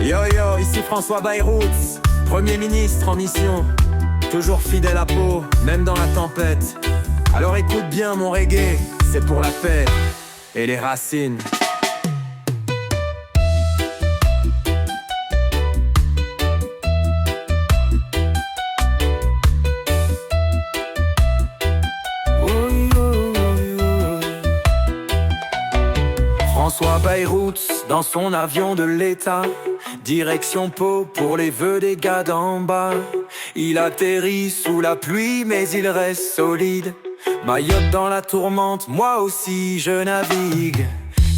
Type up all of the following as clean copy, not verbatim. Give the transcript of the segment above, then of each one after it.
Yo yo, ici François Bayrou, Premier ministre en mission, toujours fidèle à Pau, même dans la tempête. Alors écoute bien mon reggae, c'est pour la paix et les racines. François Bayrou, dans son avion de l'État, direction Pau pour les vœux des gars d'en bas. Il atterrit sous la pluie mais il reste solide. Mayotte dans la tourmente, moi aussi je navigue.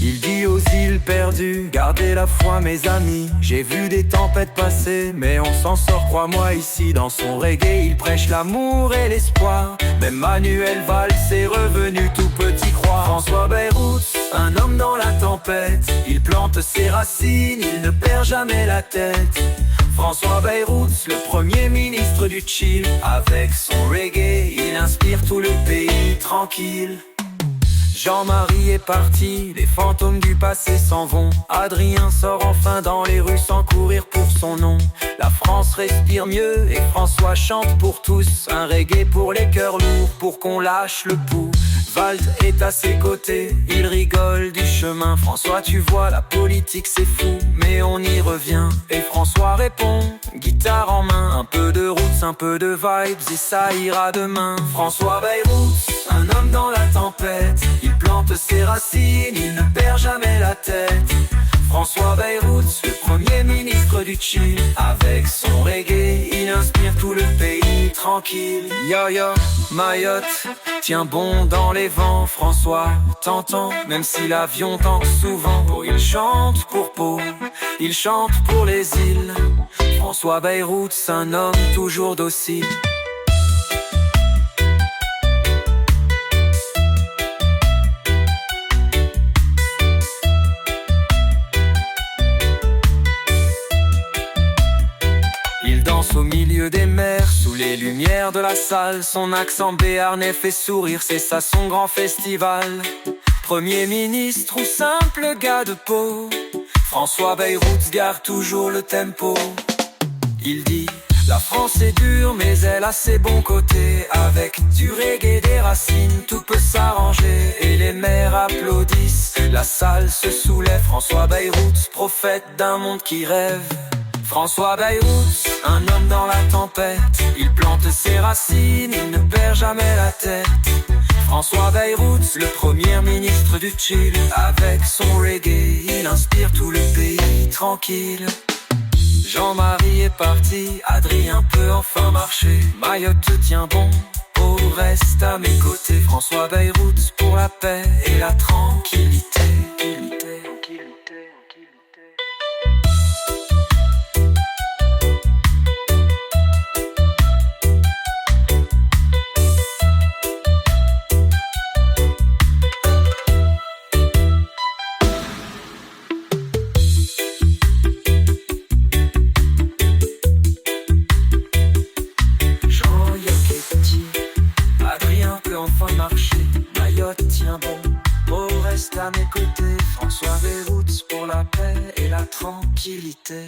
Il dit aux îles perdues, gardez la foi mes amis. J'ai vu des tempêtes passer, mais on s'en sort, crois-moi ici. Dans son reggae, il prêche l'amour et l'espoir. Même Manuel Valls est revenu tout petit croire. François Bayrou, un homme dans la tempête. Il plante ses racines, il ne perd jamais la tête. François Bayrou, le premier ministre du chill. Avec son reggae, il inspire tout le pays tranquille. Jean-Marie est parti, les fantômes du passé s'en vont. Adrien sort enfin dans les rues sans courir pour son nom. La France respire mieux et François chante pour tous. Un reggae pour les cœurs lourds, pour qu'on lâche le pouls. Valls est à ses côtés, il rigole du chemin. François, tu vois, la politique c'est fou, mais on y revient. Et François répond, guitare en main. Un peu de roots, un peu de vibes et ça ira demain. François Bayrou, un homme dans la tempête. Il plante ses racines, il ne perd jamais la tête. François Bayrou, le premier ministre du chill. Avec son reggae, il inspire tout le pays tranquille. Yo yo, Mayotte, tiens bon dans les vents. François t'entend, même si l'avion tangue souvent. Oh, il chante pour Pau, il chante pour les îles. François Bayrou, un homme toujours docile. Il danse au milieu des mers, sous les lumières de la salle. Son accent béarnais fait sourire, c'est ça son grand festival. Premier ministre ou simple gars de Pau, François Bayrou garde toujours le tempo. Il dit, la France est dure mais elle a ses bons côtés. Avec du reggae, des racines, tout peut s'arranger. Et les mères applaudissent, la salle se soulève. François Bayrou, prophète d'un monde qui rêve. François Bayrou, un homme dans la tempête. Il plante ses racines, il ne perd jamais la tête. François Bayrou, le premier ministre du chill. Avec son reggae, il inspire tout le pays tranquille. Jean-Marie est parti, Adrien peut enfin marcher. Mayotte te tient bon, Pau reste à mes côtés. François Bayrou pour la paix et la tranquillité. Enfin marcher, Mayotte tient bon, Pau reste à mes côtés. François Bayrou pour la paix et la tranquillité.